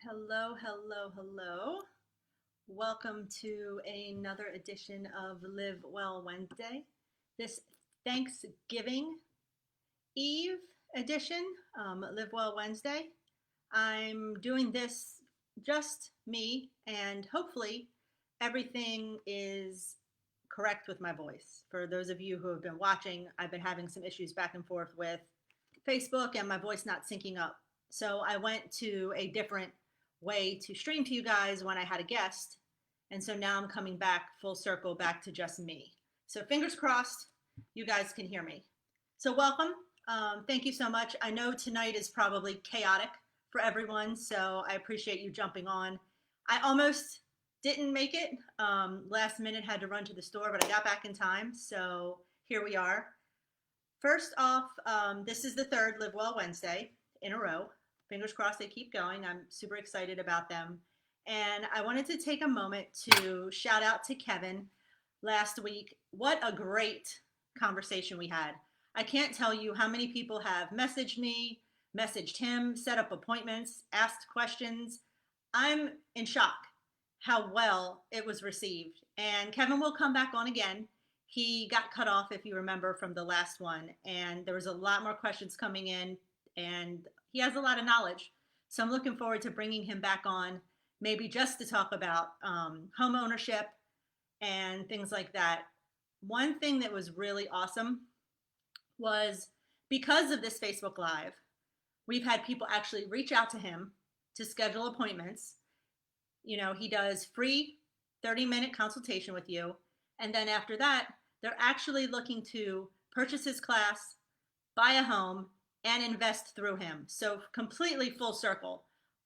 Hello, hello, hello. Welcome to another edition of Live Well Wednesday. This Thanksgiving Eve edition, Live Well Wednesday. I'm doing this just me, and hopefully everything is correct with my voice. For those of you who have been watching, I've been having some issues back and forth with Facebook and my voice not syncing up. So I went to a different way to stream to you guys when I had a guest. And so now I'm coming back full circle back to just me. So fingers crossed, you guys can hear me. So welcome. Thank you so much. I know tonight is probably chaotic for everyone, so I appreciate you jumping on. I almost didn't make it. Last minute had to run to the store, but I got back in time. So here we are. First off, this is the third Live Well Wednesday in a row. Fingers crossed they keep going. I'm super excited about them. And I wanted to take a moment to shout out to Kevin last week. What a great conversation we had. I can't tell you how many people have messaged me, messaged him, set up appointments, asked questions. I'm in shock how well it was received. And Kevin will come back on again. He got cut off, if you remember, from the last one, and there was a lot more questions coming in, and he has a lot of knowledge. So I'm looking forward to bringing him back on, maybe just to talk about home ownership and things like that. One thing that was really awesome was because of this Facebook Live, we've had people actually reach out to him to schedule appointments. You know, he does free 30-minute consultation with you. And then after that, they're actually looking to purchase his class, buy a home, and invest through him. So completely full circle.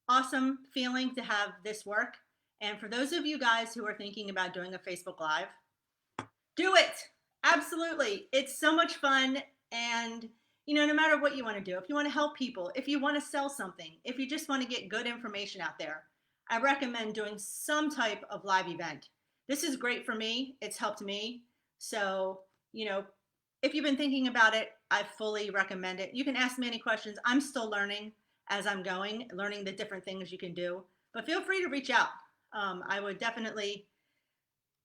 Awesome feeling to have this work. And for those of you guys who are thinking about doing a Facebook Live, do it. Absolutely. It's so much fun. And, you know, no matter what you want to do, if you want to help people, if you want to sell something, if you just want to get good information out there, I recommend doing some type of live event. This is great for me. It's helped me. So, you know, if you've been thinking about it, I fully recommend it. You can ask me any questions. I'm still learning as I'm going, learning the different things you can do. But feel free to reach out. I would definitely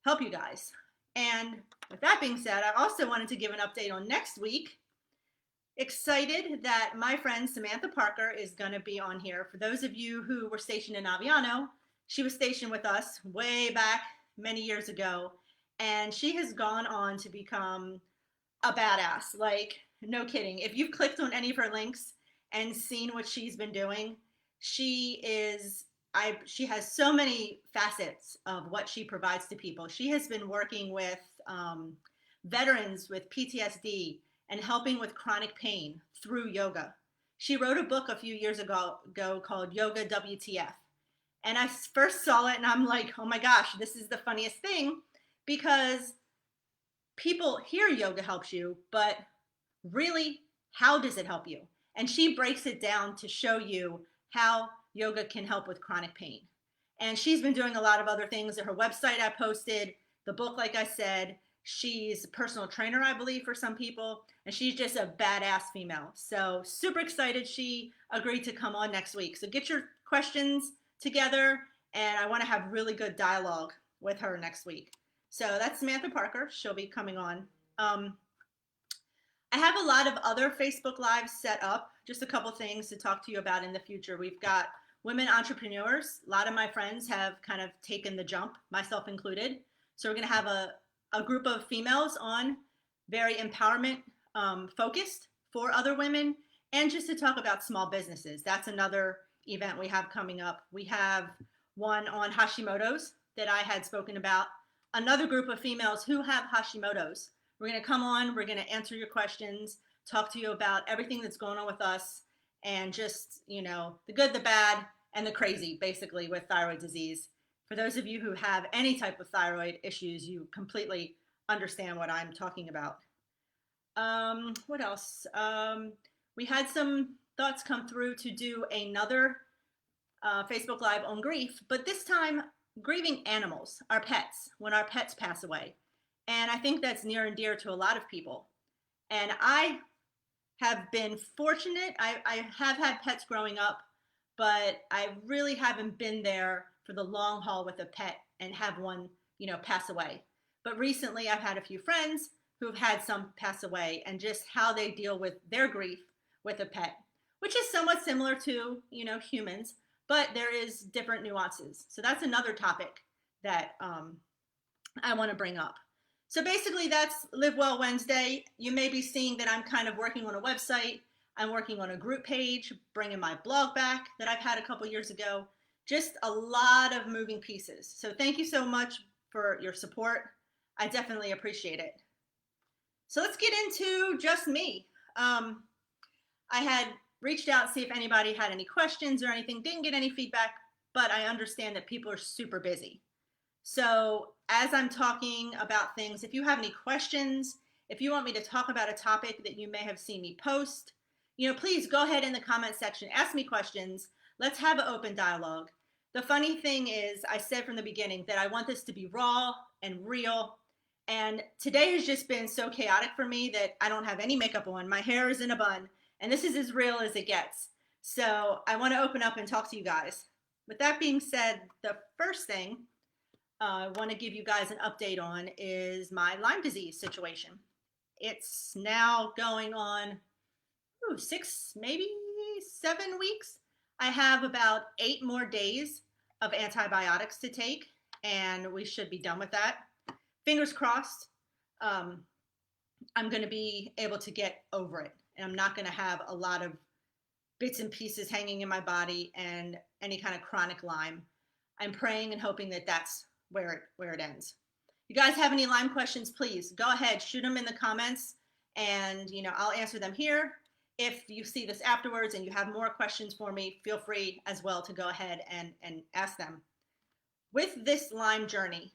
help you guys. And with that being said, I also wanted to give an update on next week. Excited that my friend Samantha Parker is going to be on here. For those of you who were stationed in Aviano, she was stationed with us way back many years ago, and she has gone on to become a badass. Like, no kidding. If you've clicked on any of her links and seen what she's been doing, she has so many facets of what she provides to people. She has been working with veterans with PTSD and helping with chronic pain through yoga. She wrote a book a few years ago called Yoga WTF. And I first saw it and I'm like, oh my gosh, this is the funniest thing, because people hear yoga helps you, but really, how does it help you? And she breaks it down to show you how yoga can help with chronic pain. And she's been doing a lot of other things. Her website I posted, the book, like I said, she's a personal trainer, I believe, for some people, and she's just a badass female. So super excited she agreed to come on next week. So get your questions together, and I want to have really good dialogue with her next week. So that's Samantha Parker. She'll be coming on. I have a lot of other Facebook Lives set up, just a couple things to talk to you about in the future. We've got women entrepreneurs. A lot of my friends have kind of taken the jump, myself included. So we're going to have a group of females on, very empowerment focused for other women, and just to talk about small businesses. That's another event we have coming up. We have one on Hashimoto's that I had spoken about, another group of females who have Hashimoto's. We're going to come on, we're going to answer your questions, talk to you about everything that's going on with us, and just, you know, the good, the bad, and the crazy, basically, with thyroid disease. For those of you who have any type of thyroid issues, you completely understand what I'm talking about. What else? We had some thoughts come through to do another Facebook Live on grief, but this time grieving animals, our pets, when our pets pass away. And I think that's near and dear to a lot of people. And I have been fortunate. I have had pets growing up, but I really haven't been there for the long haul with a pet and have one, pass away. But recently I've had a few friends who have had some pass away and just how they deal with their grief with a pet, which is somewhat similar to, humans, but there is different nuances. So that's another topic that I want to bring up. So basically, that's Live Well Wednesday. You may be seeing that I'm kind of working on a website. I'm working on a group page, bringing my blog back that I've had a couple years ago. Just a lot of moving pieces. So thank you so much for your support. I definitely appreciate it. So let's get into just me. I had reached out to see if anybody had any questions or anything. Didn't get any feedback, but I understand that people are super busy. So as I'm talking about things, if you have any questions, if you want me to talk about a topic that you may have seen me post, please go ahead in the comment section, ask me questions. Let's have an open dialogue. The funny thing is, I said from the beginning that I want this to be raw and real. And today has just been so chaotic for me that I don't have any makeup on. My hair is in a bun, and this is as real as it gets. So I want to open up and talk to you guys. With that being said, the first thing I want to give you guys an update on is my Lyme disease situation. It's now going on 6, maybe 7 weeks. I have about 8 more days of antibiotics to take, and we should be done with that. Fingers crossed, I'm going to be able to get over it, and I'm not going to have a lot of bits and pieces hanging in my body and any kind of chronic Lyme. I'm praying and hoping that that's where it ends. You guys have any Lyme questions, please go ahead, shoot them in the comments, and I'll answer them here. If you see this afterwards and you have more questions for me, feel free as well to go ahead and ask them. With this Lyme journey,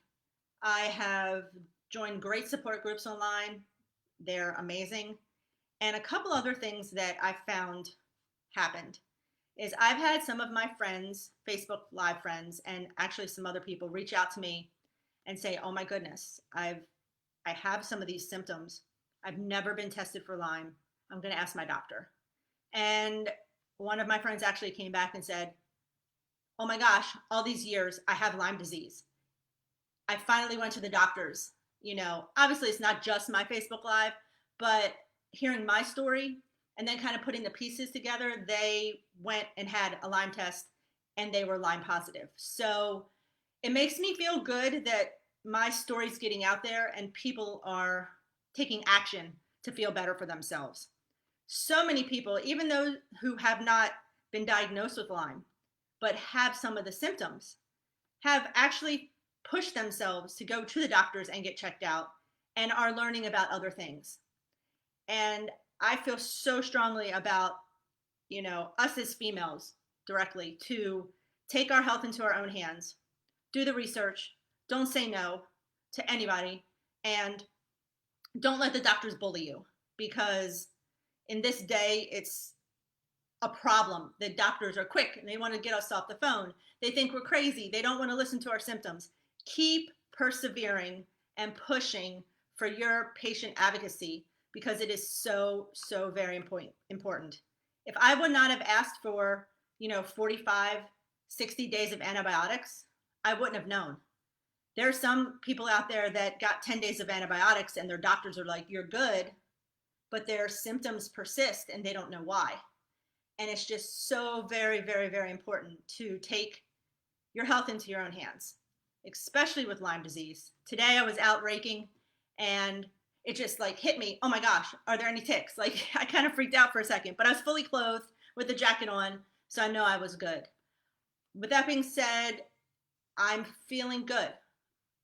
I have joined great support groups online. They're amazing. And a couple other things that I found happened is I've had some of my friends, Facebook Live friends, and actually some other people reach out to me and say, oh my goodness, I have some of these symptoms. I've never been tested for Lyme. I'm going to ask my doctor. And one of my friends actually came back and said, oh my gosh, all these years I have Lyme disease. I finally went to the doctors. Obviously it's not just my Facebook Live, but hearing my story and then kind of putting the pieces together, they went and had a Lyme test and they were Lyme positive. So it makes me feel good that my story's getting out there and people are taking action to feel better for themselves. So many people, even those who have not been diagnosed with Lyme, but have some of the symptoms, have actually pushed themselves to go to the doctors and get checked out and are learning about other things. And I feel so strongly about, us as females directly to take our health into our own hands, do the research, don't say no to anybody, and don't let the doctors bully you, because in this day, it's a problem. The doctors are quick and they want to get us off the phone. They think we're crazy. They don't want to listen to our symptoms. Keep persevering and pushing for your patient advocacy, because it is so, so very important. If I would not have asked for, 45, 60 days of antibiotics, I wouldn't have known. There are some people out there that got 10 days of antibiotics and their doctors are like, you're good, but their symptoms persist and they don't know why. And it's just so very, very, very important to take your health into your own hands, especially with Lyme disease. Today I was out raking and it just hit me. Oh my gosh, are there any ticks? I kind of freaked out for a second, but I was fully clothed with the jacket on, so I know I was good. With that being said, I'm feeling good.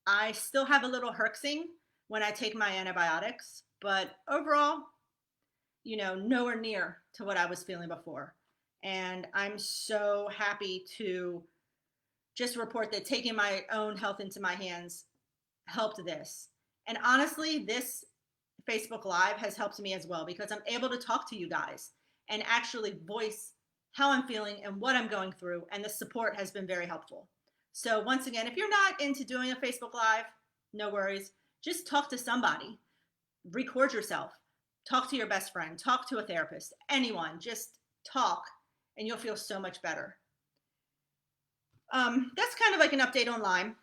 I still have a little herxing when I take my antibiotics, but overall, nowhere near to what I was feeling before. And I'm so happy to just report that taking my own health into my hands helped this. And honestly, this Facebook Live has helped me as well, because I'm able to talk to you guys and actually voice how I'm feeling and what I'm going through. And the support has been very helpful. So once again, if you're not into doing a Facebook Live, no worries. Just talk to somebody. Record yourself. Talk to your best friend. Talk to a therapist. Anyone. Just talk and you'll feel so much better. That's kind of like an update on Lyme.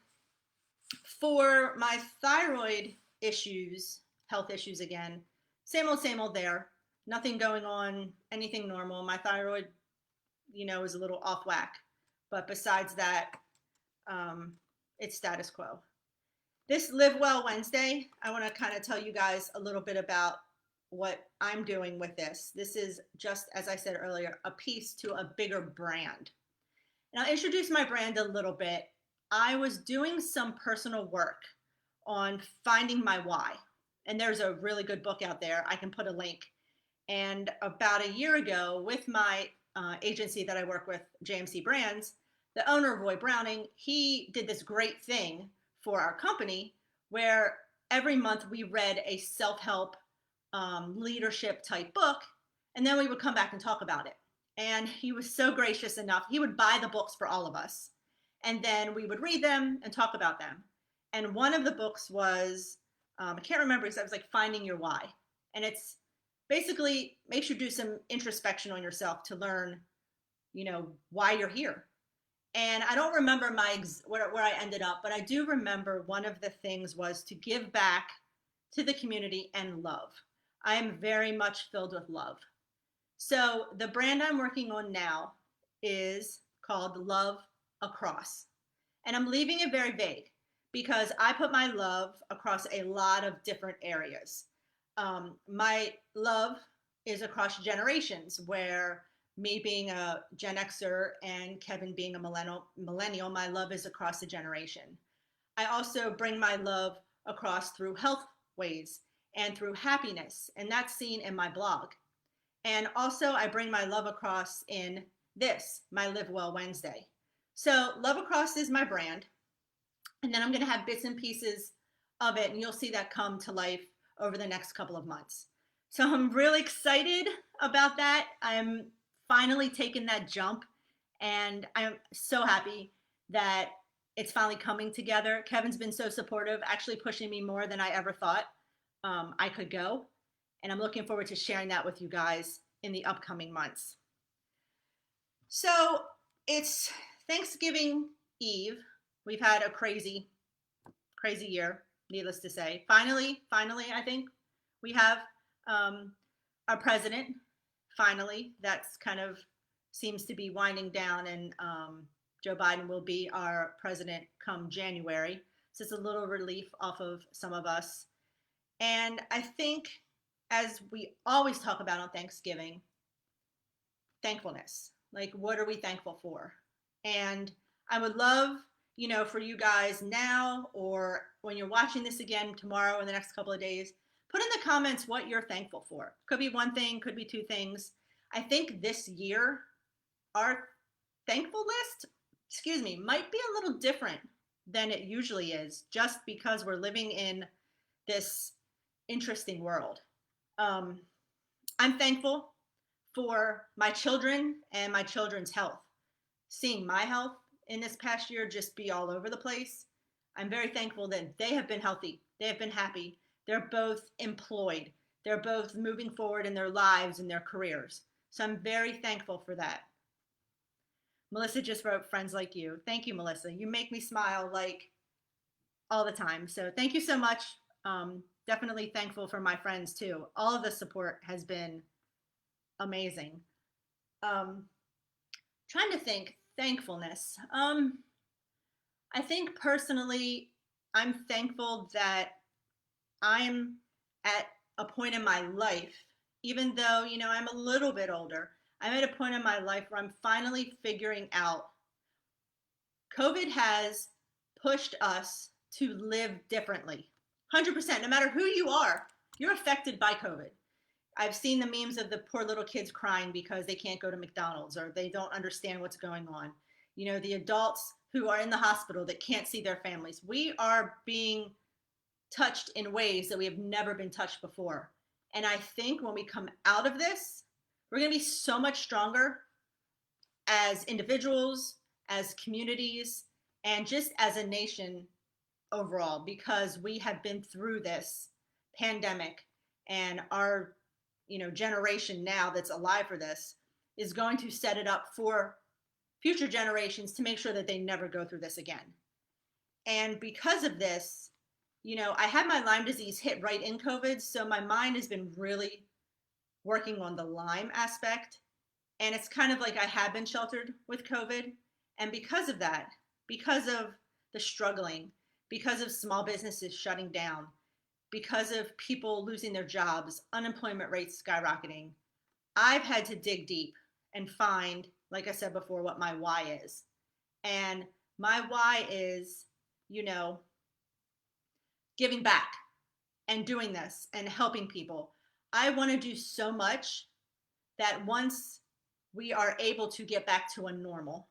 For my thyroid issues, health issues again, same old there. Nothing going on, anything normal. My thyroid, is a little off whack. But besides that, it's status quo. This Live Well Wednesday, I want to kind of tell you guys a little bit about what I'm doing with this. This is just, as I said earlier, a piece to a bigger brand. And I'll introduce my brand a little bit. I was doing some personal work on finding my why. And there's a really good book out there. I can put a link. And about a year ago, with my agency that I work with, JMC Brands, the owner, Roy Browning, he did this great thing for our company where every month we read a self-help leadership type book, and then we would come back and talk about it. And he was so gracious enough, he would buy the books for all of us. And then we would read them and talk about them. And one of the books was, I can't remember, because I was like Finding Your Why. And it's basically makes you do some introspection on yourself to learn, why you're here. And I don't remember where I ended up, but I do remember one of the things was to give back to the community and love. I am very much filled with love. So the brand I'm working on now is called Love Across. And I'm leaving it very vague because I put my love across a lot of different areas. My love is across generations, where me being a Gen Xer and Kevin being a millennial, my love is across the generation. I also bring my love across through health ways and through happiness, and that's seen in my blog. And also I bring my love across in this, my Live Well Wednesday. So Love Across is my brand, and then I'm going to have bits and pieces of it, and you'll see that come to life over the next couple of months. So I'm really excited about that. I'm finally taking that jump, and I'm so happy that it's finally coming together. Kevin's been so supportive, actually pushing me more than I ever thought I could go. And I'm looking forward to sharing that with you guys in the upcoming months. So it's Thanksgiving Eve. We've had a crazy year, needless to say. Finally, I think we have our president. Finally, that's kind of seems to be winding down, and Joe Biden will be our president come January. So it's a little relief off of some of us. And I think, as we always talk about on Thanksgiving, thankfulness. Like, what are we thankful for? And I would love, for you guys now, or when you're watching this again tomorrow or the next couple of days, put in the comments what you're thankful for. Could be one thing, could be two things. I think this year, our thankful list, might be a little different than it usually is, just because we're living in this interesting world. I'm thankful for my children and my children's health. Seeing my health in this past year just be all over the place. I'm very thankful that they have been healthy. They have been happy. They're both employed. They're both moving forward in their lives and their careers. So I'm very thankful for that. Melissa just wrote, friends like you. Thank you, Melissa. You make me smile like all the time. So thank you so much. Definitely thankful for my friends too. All of the support has been amazing. Trying to think, thankfulness. I think personally, I'm thankful that I'm at a point in my life, even though, I'm a little bit older, I'm at a point in my life where I'm finally figuring out COVID has pushed us to live differently. 100%, no matter who you are, you're affected by COVID. I've seen the memes of the poor little kids crying because they can't go to McDonald's or they don't understand what's going on. The adults who are in the hospital that can't see their families. We are being touched in ways that we have never been touched before. And I think when we come out of this, we're going to be so much stronger as individuals, as communities, and just as a nation overall, because we have been through this pandemic, and our generation now that's alive for this is going to set it up for future generations to make sure that they never go through this again. And because of this, I had my Lyme disease hit right in COVID. So my mind has been really working on the Lyme aspect. And it's kind of like I have been sheltered with COVID. And because of that, because of the struggling, because of small businesses shutting down, because of people losing their jobs, unemployment rates skyrocketing, I've had to dig deep and find, like I said before, what my why is. And my why is, you know, giving back and doing this and helping people. I want to do so much that once we are able to get back to a normal,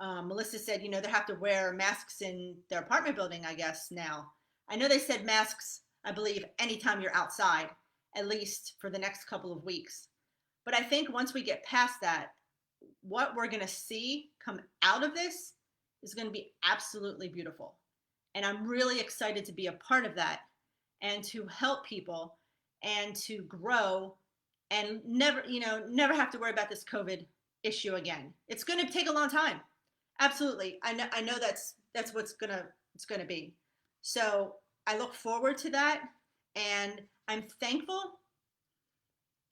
Melissa said, they have to wear masks in their apartment building, I guess, now. I know they said masks, I believe, anytime you're outside, at least for the next couple of weeks. But I think once we get past that, what we're going to see come out of this is going to be absolutely beautiful. And I'm really excited to be a part of that and to help people and to grow and never have to worry about this COVID issue again. It's going to take a long time. Absolutely. I know that's what's it's going to be. So I look forward to that, and I'm thankful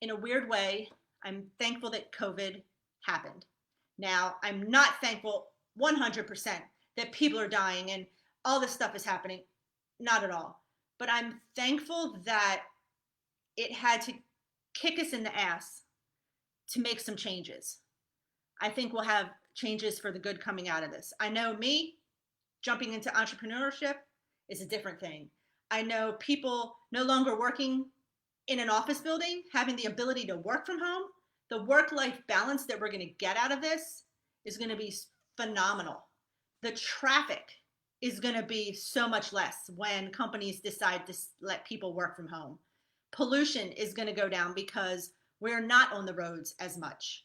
in a weird way. I'm thankful that COVID happened. Now, I'm not thankful 100% that people are dying and all this stuff is happening. Not at all. But I'm thankful that it had to kick us in the ass to make some changes. I think we'll have changes for the good coming out of this. I know me jumping into entrepreneurship is a different thing. I know people no longer working in an office building, having the ability to work from home. The work-life balance that we're going to get out of this is going to be phenomenal. The traffic is going to be so much less when companies decide to let people work from home. Pollution is going to go down because we're not on the roads as much.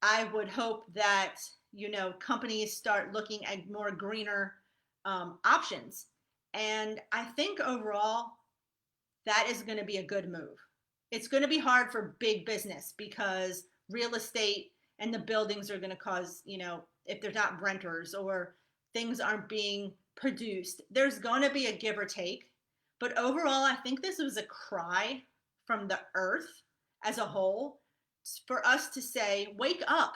I would hope that, companies start looking at more greener options. And I think overall, that is going to be a good move. It's going to be hard for big business because real estate and the buildings are going to cause, if there's not renters or things aren't being produced, there's going to be a give or take. But overall, I think this was a cry from the earth as a whole for us to say, wake up.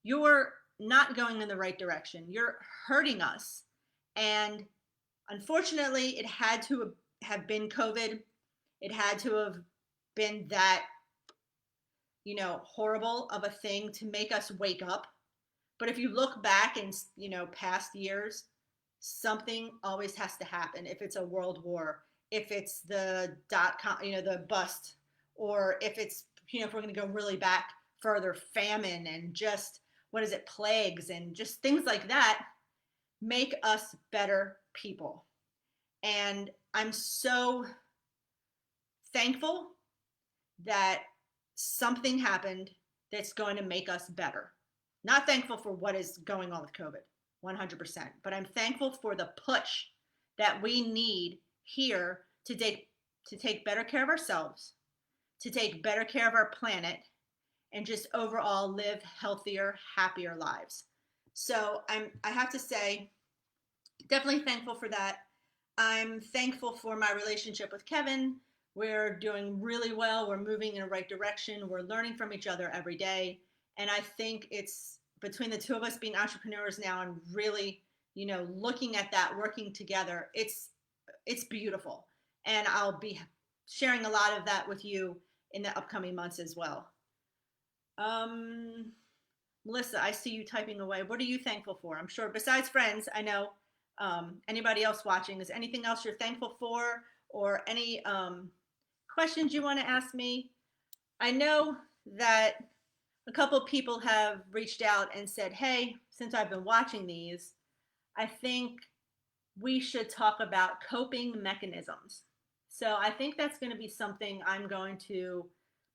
You're not going in the right direction. You're hurting us. And unfortunately, it had to have been COVID. It had to have been that, horrible of a thing to make us wake up. But if you look back in, past years, something always has to happen. If it's a world war, if it's the .com, the bust, or if it's, if we're going to go really back further, famine and just, plagues and just things like that, make us better people. And I'm so thankful that something happened that's going to make us better. Not thankful for what is going on with COVID, 100%, but I'm thankful for the push that we need here to take better care of ourselves, to take better care of our planet, and just overall live healthier, happier lives. So I have to say, definitely thankful for that. I'm thankful for my relationship with Kevin. We're doing really well. We're moving in the right direction. We're learning from each other every day. And I think it's between the two of us being entrepreneurs now and really, looking at that, working together, it's beautiful. And I'll be sharing a lot of that with you in the upcoming months as well. Melissa, I see you typing away. What are you thankful for? I'm sure besides friends, I know anybody else watching, is anything else you're thankful for, or any questions you want to ask me? I know that a couple of people have reached out and said, hey, since I've been watching these, I think we should talk about coping mechanisms. So I think that's going to be something I'm going to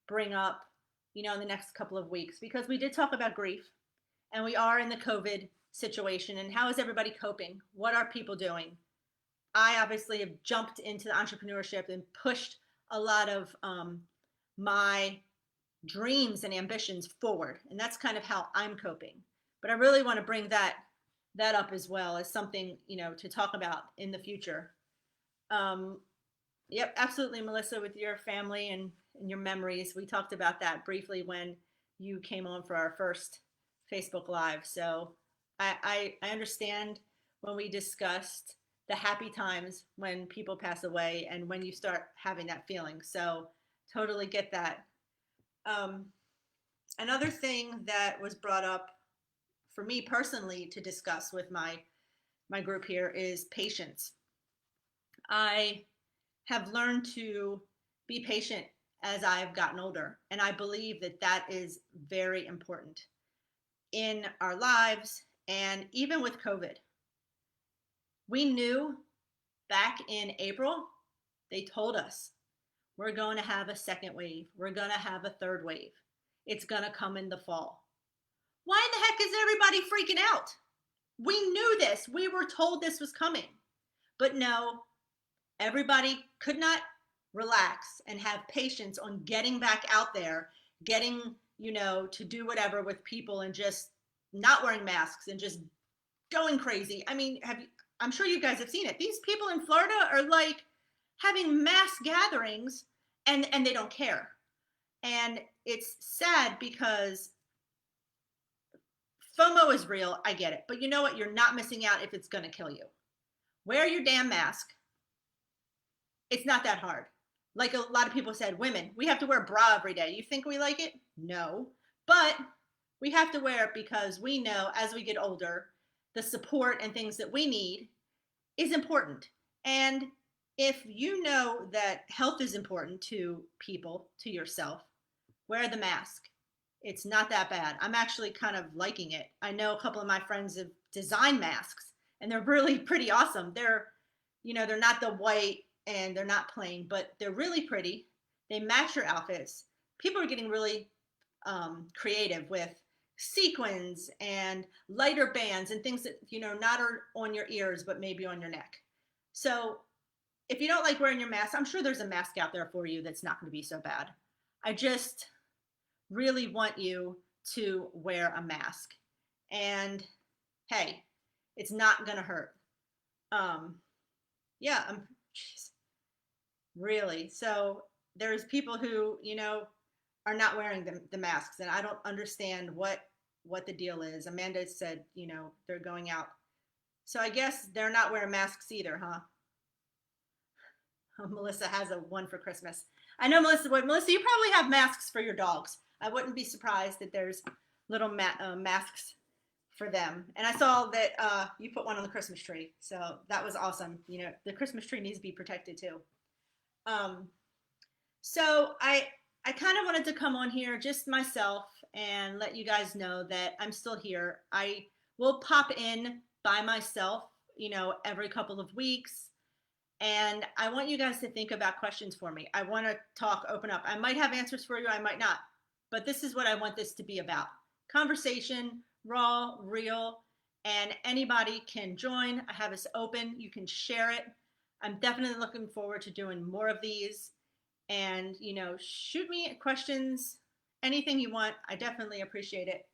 bring up, in the next couple of weeks, because we did talk about grief and we are in the COVID situation, and how is everybody coping? What are people doing? I obviously have jumped into the entrepreneurship and pushed a lot of my dreams and ambitions forward. And that's kind of how I'm coping. But I really want to bring that up as well as something, to talk about in the future. Um, yep, absolutely, Melissa, with your family and your memories. We talked about that briefly when you came on for our first Facebook Live. So I understand when we discussed the happy times when people pass away and when you start having that feeling. So totally get that. Um, Another thing that was brought up for me personally to discuss with my group here is patience. I have learned to be patient as I've gotten older, and I believe that that is very important in our lives. And even with COVID, we knew back in April, they told us we're going to have a second wave, we're going to have a third wave, it's going to come in the fall. Why in the heck is everybody freaking out? We knew this. We were told this was coming. But no, everybody could not relax and have patience on getting back out there, getting, to do whatever with people and just not wearing masks and just going crazy. I mean, I'm sure you guys have seen it. These people in Florida are like having mass gatherings and they don't care. And it's sad because FOMO is real. I get it. But you know what? You're not missing out if it's going to kill you. Wear your damn mask. It's not that hard. Like a lot of people said, women, we have to wear a bra every day. You think we like it? No. But we have to wear it because we know as we get older, the support and things that we need is important. And if you know that health is important to people, to yourself, wear the mask. It's not that bad. I'm actually kind of liking it. I know a couple of my friends have designed masks and they're really pretty awesome. They're not the white and they're not plain, but they're really pretty. They match your outfits. People are getting really creative with sequins and lighter bands and things that, not are on your ears, but maybe on your neck. So if you don't like wearing your mask, I'm sure there's a mask out there for you that's not going to be so bad. I just really want you to wear a mask. And hey, it's not going to hurt. Yeah, really. So there's people who, are not wearing the masks, and I don't understand what the deal is. Amanda said, they're going out. So I guess they're not wearing masks either, huh? Oh, Melissa has a one for Christmas. I know, Melissa, you probably have masks for your dogs. I wouldn't be surprised that there's little masks for them. And I saw that you put one on the Christmas tree. So that was awesome. The Christmas tree needs to be protected too. So I kind of wanted to come on here just myself and let you guys know that I'm still here. I will pop in by myself, every couple of weeks. And I want you guys to think about questions for me. I want to open up. I might have answers for you, I might not. But this is what I want this to be about. Conversation, raw, real, and anybody can join. I have this open. You can share it. I'm definitely looking forward to doing more of these. And, shoot me questions, anything you want. I definitely appreciate it.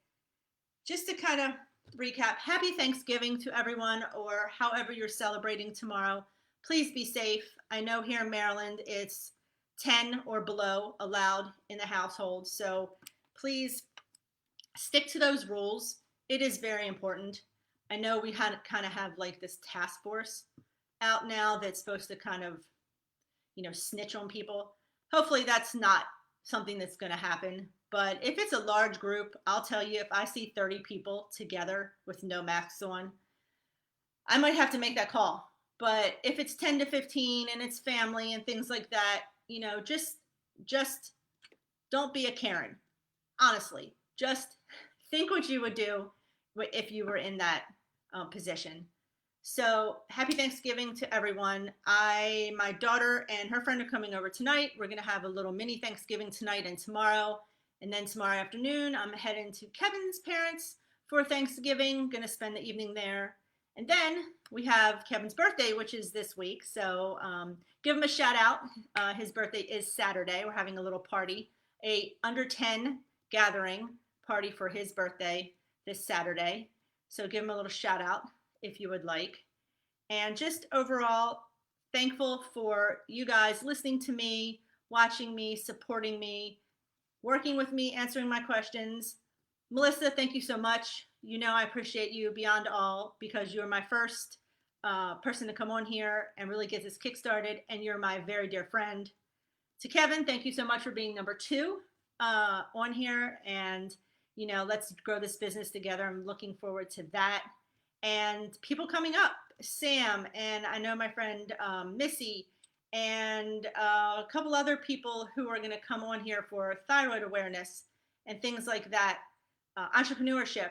Just to kind of recap, happy Thanksgiving to everyone, or however you're celebrating tomorrow. Please be safe. I know here in Maryland, it's 10 or below allowed in the household. So please stick to those rules. It is very important. I know we kind of have like this task force out now that's supposed to kind of, snitch on people. Hopefully that's not something that's going to happen. But if it's a large group, I'll tell you, if I see 30 people together with no masks on, I might have to make that call. But if it's 10 to 15 and it's family and things like that, just don't be a Karen. Honestly, just think what you would do if you were in that position. So happy Thanksgiving to everyone. My daughter and her friend are coming over tonight. We're going to have a little mini Thanksgiving tonight and tomorrow. And then tomorrow afternoon, I'm heading to Kevin's parents for Thanksgiving. Going to spend the evening there. And then we have Kevin's birthday, which is this week. So give him a shout out. His birthday is Saturday. We're having a little party, a under 10 gathering party for his birthday this Saturday. So give them a little shout out if you would like. And just overall, thankful for you guys listening to me, watching me, supporting me, working with me, answering my questions. Melissa, thank you so much. You know I appreciate you beyond all because you're my first person to come on here and really get this kick-started, and you're my very dear friend. To Kevin, thank you so much for being number 2 on here, and let's grow this business together. I'm looking forward to that. And people coming up, Sam, and I know my friend Missy, and a couple other people who are going to come on here for thyroid awareness and things like that, entrepreneurship.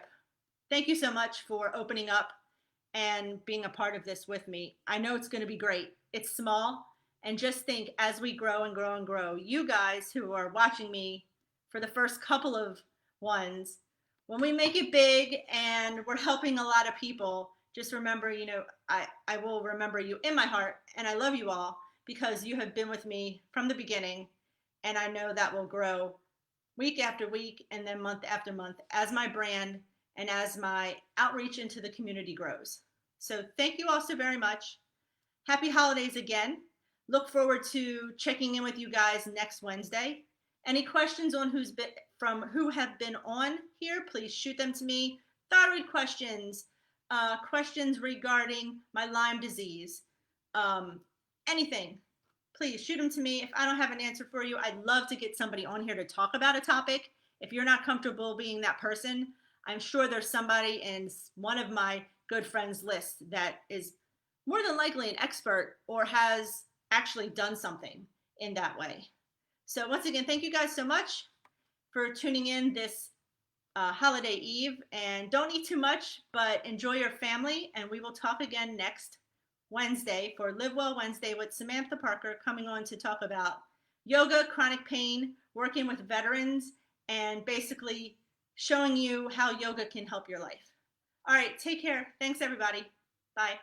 Thank you so much for opening up and being a part of this with me. I know it's going to be great. It's small, and just think, as we grow and grow and grow, you guys who are watching me for the first couple of ones, when we make it big and we're helping a lot of people, just remember, I will remember you in my heart, and I love you all because you have been with me from the beginning, and I know that will grow week after week and then month after month as my brand and as my outreach into the community grows. So thank you all so very much. Happy holidays again. Look forward to checking in with you guys next Wednesday. Any questions on who have been on here, please shoot them to me. Thyroid questions, questions regarding my Lyme disease, anything, please shoot them to me. If I don't have an answer for you, I'd love to get somebody on here to talk about a topic. If you're not comfortable being that person, I'm sure there's somebody in one of my good friends list that is more than likely an expert or has actually done something in that way. So once again, thank you guys so much for tuning in this holiday eve, and don't eat too much, but enjoy your family, and we will talk again next Wednesday for Live Well Wednesday with Samantha Parker, coming on to talk about yoga, chronic pain, working with veterans, and basically showing you how yoga can help your life. All right, take care. Thanks, everybody. Bye.